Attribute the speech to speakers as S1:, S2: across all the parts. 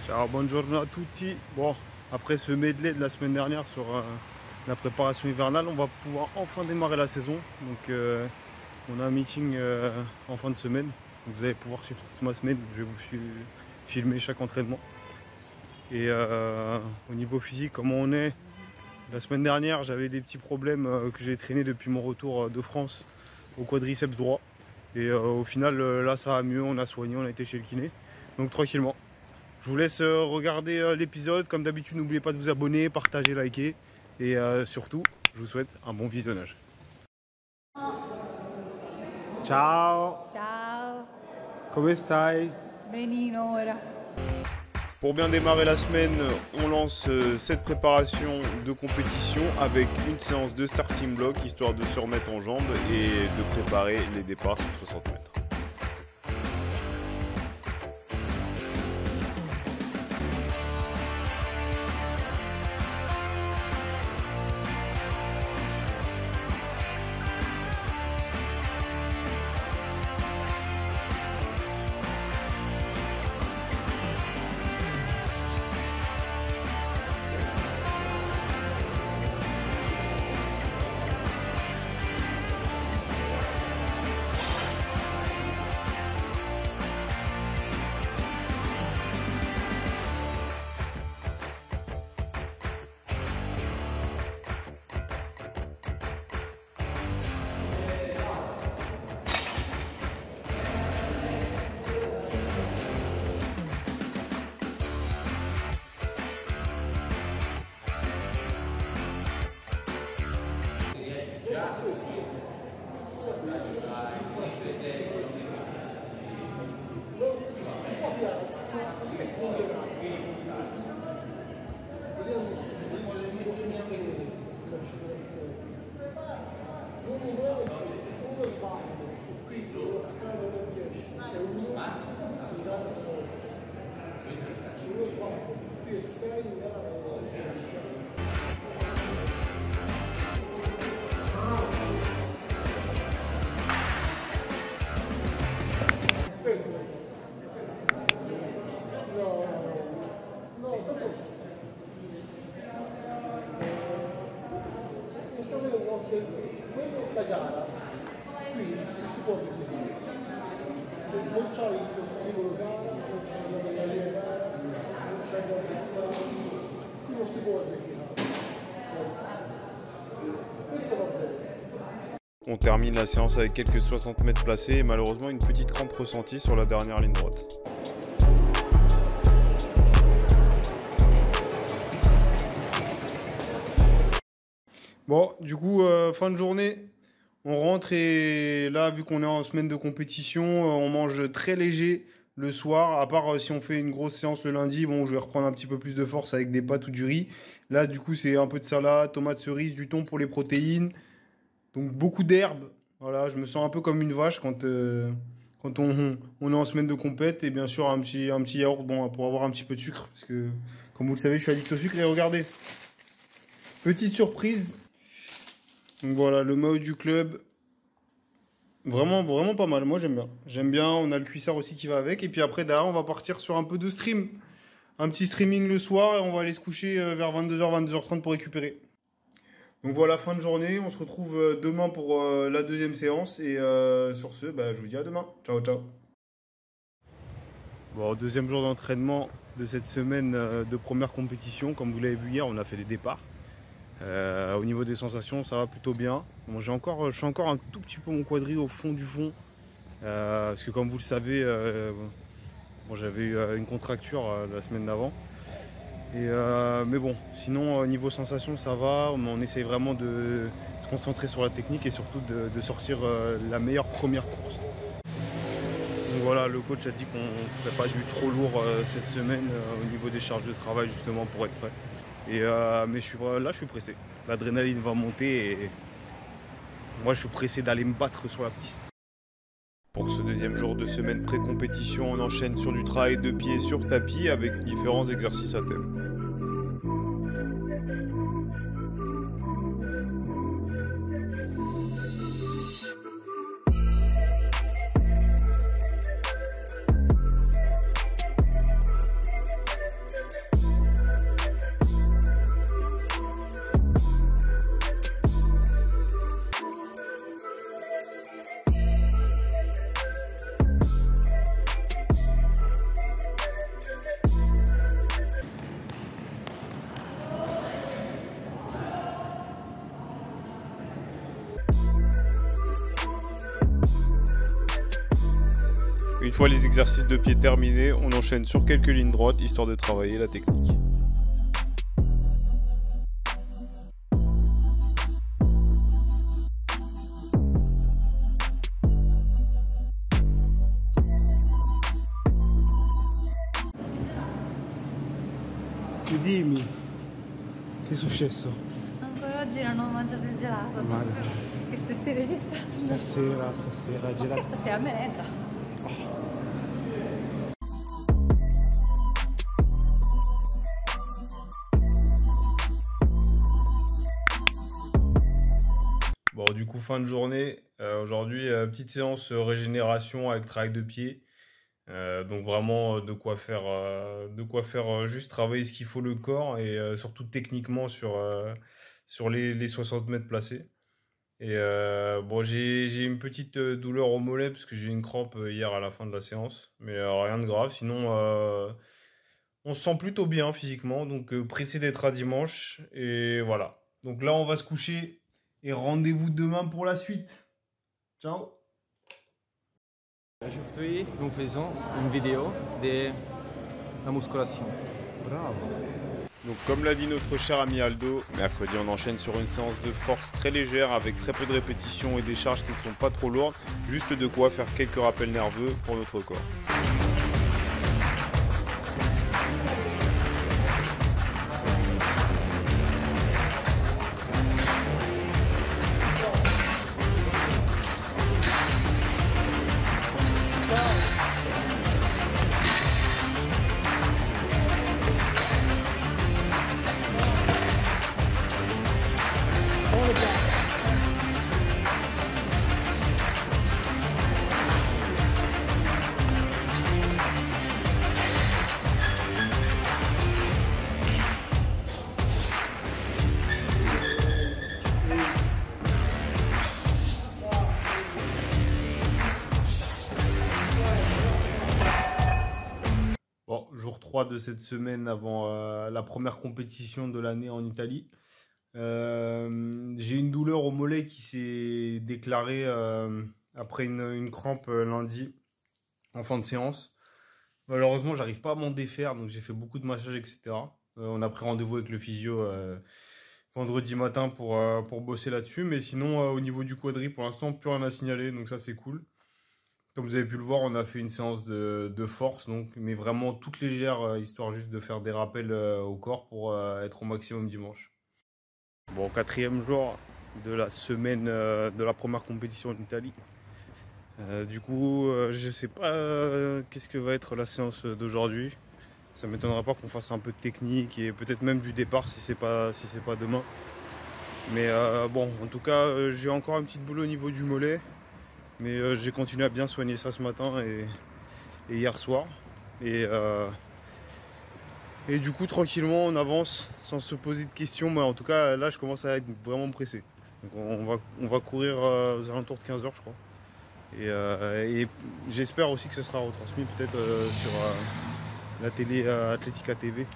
S1: Ciao, buongiorno a tutti. Bon, après ce medley de la semaine dernière sur la préparation hivernale, on va pouvoir enfin démarrer la saison. Donc on a un meeting en fin de semaine. Donc, vous allez pouvoir suivre toute ma semaine. Je vais vous filmer chaque entraînement. Et au niveau physique, comment on est? La semaine dernière, j'avais des petits problèmes que j'ai traînés depuis mon retour de France au quadriceps droit. Et au final, là, ça va mieux. On a soigné, on a été chez le kiné. Donc tranquillement. Je vous laisse regarder l'épisode. Comme d'habitude, n'oubliez pas de vous abonner, partager, liker. Et surtout, je vous souhaite un bon visionnage. Ciao.
S2: Ciao.
S1: Come stai?
S2: Benino ora.
S1: Pour bien démarrer la semaine, on lance cette préparation de compétition avec une séance de starting block, histoire de se remettre en jambes et de préparer les départs sur 60 mètres.
S3: La gara qui si può decidere, non c'hai lo stimolo gara, non c'hai la medaglia gara, non c'hai la pizza, qui non si può azzecchare. Questo va bene.
S1: On termine la séance avec quelques 60 mètres placés et malheureusement une petite crampe ressentie sur la dernière ligne droite. Bon, du coup, fin de journée, on rentre et là, vu qu'on est en semaine de compétition, on mange très léger le soir. À part si on fait une grosse séance le lundi, bon, je vais reprendre un petit peu plus de force avec des pâtes ou du riz. Là, du coup, c'est un peu de salade, tomates cerises, du thon pour les protéines. Donc, beaucoup d'herbes. Voilà, je me sens un peu comme une vache quand on est en semaine de compète. Et bien sûr, un petit yaourt bon, pour avoir un petit peu de sucre. Parce que, comme vous le savez, je suis addict au sucre. Et regardez, petite surprise. Donc voilà, le maillot du club, vraiment, vraiment pas mal, moi j'aime bien. J'aime bien, on a le cuissard aussi qui va avec. Et puis après, derrière, on va partir sur un peu de stream. Un petit streaming le soir et on va aller se coucher vers 22h, 22h30 pour récupérer. Donc voilà, fin de journée, on se retrouve demain pour la deuxième séance. Et sur ce, bah, je vous dis à demain. Ciao, ciao. Bon, deuxième jour d'entraînement de cette semaine de première compétition. Comme vous l'avez vu hier, on a fait des départs. Au niveau des sensations, ça va plutôt bien. Bon, je suis encore un tout petit peu mon quadri au fond du fond. Parce que comme vous le savez, bon, j'avais eu une contracture la semaine d'avant. Mais bon, sinon au niveau sensation ça va. On essaye vraiment de se concentrer sur la technique et surtout de sortir la meilleure première course. Donc voilà, le coach a dit qu'on ne ferait pas du trop lourd cette semaine au niveau des charges de travail justement pour être prêt. Mais je suis pressé. L'adrénaline va monter et moi je suis pressé d'aller me battre sur la piste. Pour ce deuxième jour de semaine pré-compétition, on enchaîne sur du travail de pied sur tapis avec différents exercices à thème. Une fois les exercices de pied terminés, on enchaîne sur quelques lignes droites histoire de travailler la technique.
S3: Dimmi, che è successo?
S2: Ancora oggi non ho mangiato il gelato.
S3: Madre.
S2: Che stessi registrando.
S3: Stasera,
S2: Che
S3: gelato.
S2: stasera merenda.
S1: Bon, du coup, fin de journée. Aujourd'hui, petite séance régénération avec travail de pied. Donc vraiment de quoi faire juste travailler ce qu'il faut le corps et surtout techniquement sur les 60 mètres placés. Et bon, j'ai une petite douleur au mollet parce que j'ai eu une crampe hier à la fin de la séance. Mais rien de grave, sinon on se sent plutôt bien physiquement. Donc pressé d'être à dimanche. Et voilà. Donc là, on va se coucher et rendez-vous demain pour la suite. Ciao!
S4: Aujourd'hui, nous faisons une vidéo de la musculation.
S3: Bravo.
S1: Donc comme l'a dit notre cher ami Aldo, mercredi on enchaîne sur une séance de force très légère avec très peu de répétitions et des charges qui ne sont pas trop lourdes, juste de quoi faire quelques rappels nerveux pour notre corps. Bon, jour 3 de cette semaine avant la première compétition de l'année en Italie. J'ai une douleur au mollet qui s'est déclarée après une crampe lundi en fin de séance. Malheureusement, j'arrive pas à m'en défaire, donc j'ai fait beaucoup de massages, etc. On a pris rendez-vous avec le physio vendredi matin pour bosser là-dessus. Mais sinon, au niveau du quadri, pour l'instant, plus rien à signaler, donc ça c'est cool. Comme vous avez pu le voir, on a fait une séance de force, donc, mais vraiment toute légère, histoire juste de faire des rappels au corps pour être au maximum dimanche. Bon, 4e jour de la semaine de la première compétition en Italie. Du coup, je sais pas qu'est-ce que va être la séance d'aujourd'hui. Ça m'étonnera pas qu'on fasse un peu de technique et peut-être même du départ si c'est pas demain. Mais bon, en tout cas, j'ai encore un petit boulot au niveau du mollet. Mais j'ai continué à bien soigner ça ce matin et hier soir. Et du coup, tranquillement, on avance sans se poser de questions. Mais en tout cas, là, je commence à être vraiment pressé. Donc on va courir aux alentours de 15 h, je crois. Et j'espère aussi que ce sera retransmis peut-être sur la télé Atletica TV.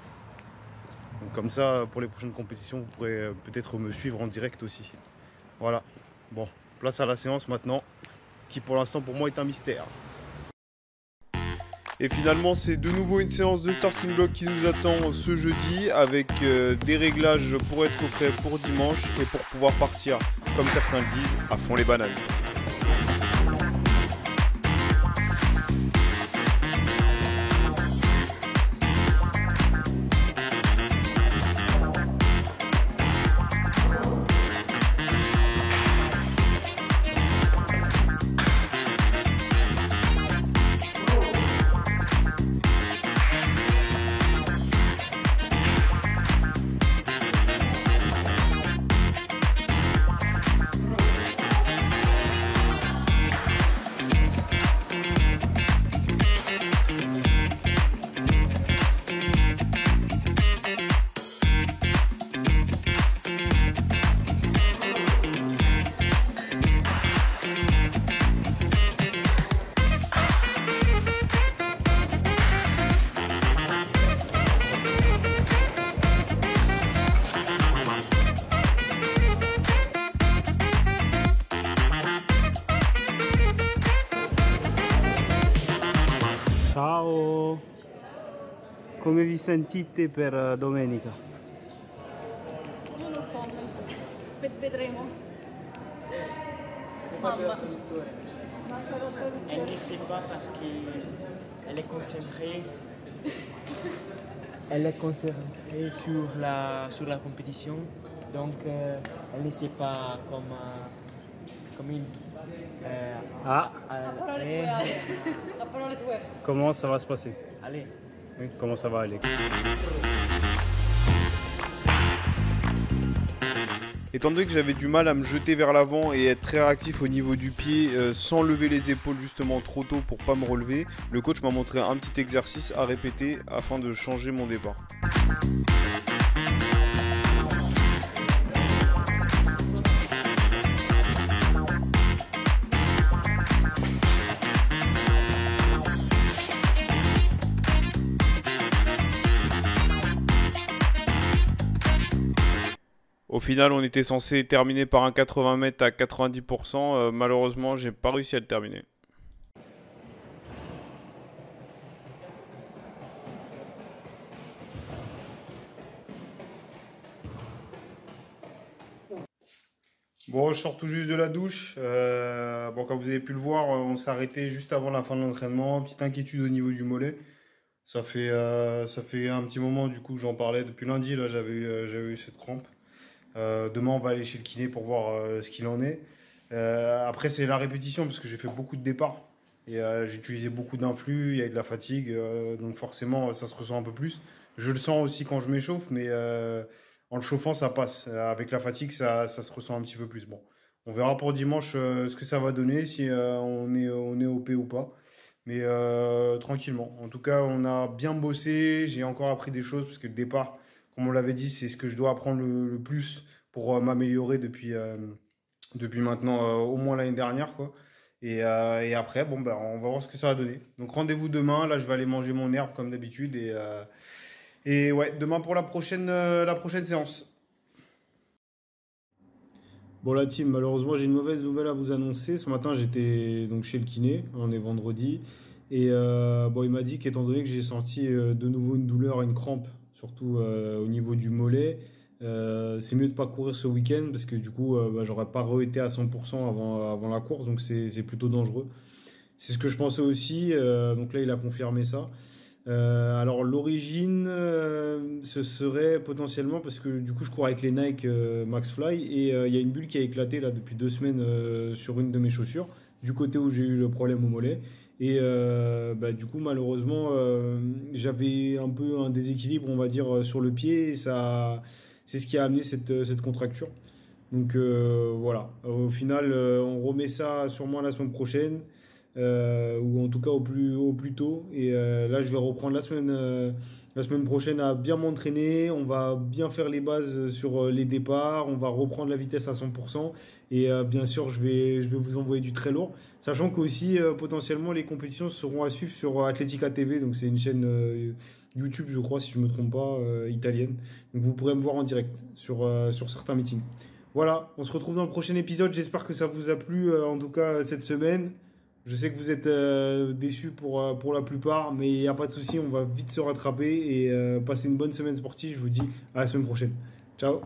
S1: Donc comme ça, pour les prochaines compétitions, vous pourrez peut-être me suivre en direct aussi. Voilà. Bon, place à la séance maintenant, qui pour l'instant pour moi est un mystère. Et finalement, c'est de nouveau une séance de starting block qui nous attend ce jeudi avec des réglages pour être prêt pour dimanche et pour pouvoir partir, comme certains le disent, à fond les bananes.
S5: Come vi sentite per domenica?
S2: Non ho comment. Vedremo.
S6: Pourquoi je la traducteur?
S2: Ma farò
S6: Elle
S2: traduzione.
S6: ne sait pas parce qu'elle est concentrée. Elle est concentrée sur la compétition. Donc elle ne sait pas comme il.
S5: Ah,
S2: A parole tue, Ale. A parole tue.
S5: comment ça va se passer?
S6: Allez.
S5: Oui, comment ça va aller?
S1: Étant donné que j'avais du mal à me jeter vers l'avant et être très réactif au niveau du pied sans lever les épaules justement trop tôt pour pas me relever, le coach m'a montré un petit exercice à répéter afin de changer mon départ. Au final, on était censé terminer par un 80 mètres à 90%. Malheureusement, j'ai pas réussi à le terminer. Bon, je sors tout juste de la douche. Bon, comme vous avez pu le voir, on s'est arrêté juste avant la fin de l'entraînement. Petite inquiétude au niveau du mollet. Ça fait un petit moment, du coup, que j'en parlais. Depuis lundi, là, j'avais eu cette crampe. Demain, on va aller chez le kiné pour voir ce qu'il en est. Après, c'est la répétition parce que j'ai fait beaucoup de départs. Et j'ai utilisé beaucoup d'influx, il y a de la fatigue. Donc forcément, ça se ressent un peu plus. Je le sens aussi quand je m'échauffe, mais en le chauffant, ça passe. Avec la fatigue, ça se ressent un petit peu plus. Bon, on verra pour dimanche ce que ça va donner, si on est OP ou pas. Mais tranquillement. En tout cas, on a bien bossé. J'ai encore appris des choses parce que le départ, comme on l'avait dit, c'est ce que je dois apprendre le plus pour m'améliorer depuis maintenant au moins l'année dernière, quoi. Et après, bon, ben, on va voir ce que ça va donner. Donc rendez-vous demain. Là, je vais aller manger mon herbe comme d'habitude. Et ouais, demain pour la prochaine séance.
S5: Bon la team, malheureusement j'ai une mauvaise nouvelle à vous annoncer. Ce matin j'étais donc chez le kiné, on est vendredi, et bon il m'a dit qu'étant donné que j'ai senti de nouveau une douleur, une crampe, surtout au niveau du mollet, c'est mieux de pas courir ce week-end parce que du coup bah, j'aurais pas été à 100% avant la course, donc c'est plutôt dangereux. C'est ce que je pensais aussi, donc là il a confirmé ça. Alors l'origine, ce serait potentiellement parce que du coup je cours avec les Nike Max Fly et il y a une bulle qui a éclaté là depuis 2 semaines sur une de mes chaussures, du côté où j'ai eu le problème au mollet. Et bah, du coup malheureusement j'avais un peu un déséquilibre on va dire sur le pied et ça, c'est ce qui a amené cette contracture. Donc voilà, au final on remet ça sûrement la semaine prochaine. Ou en tout cas au plus tôt. Et là, je vais reprendre la semaine prochaine à bien m'entraîner. On va bien faire les bases sur les départs. On va reprendre la vitesse à 100%. Et bien sûr, je vais vous envoyer du très lourd. Sachant qu'aussi, potentiellement, les compétitions seront à suivre sur Atletica TV. Donc, c'est une chaîne YouTube, je crois, si je ne me trompe pas, italienne. Donc, vous pourrez me voir en direct sur certains meetings. Voilà, on se retrouve dans le prochain épisode. J'espère que ça vous a plu, en tout cas, cette semaine. Je sais que vous êtes déçus pour la plupart, mais il n'y a pas de souci, on va vite se rattraper et passer une bonne semaine sportive. Je vous dis à la semaine prochaine. Ciao!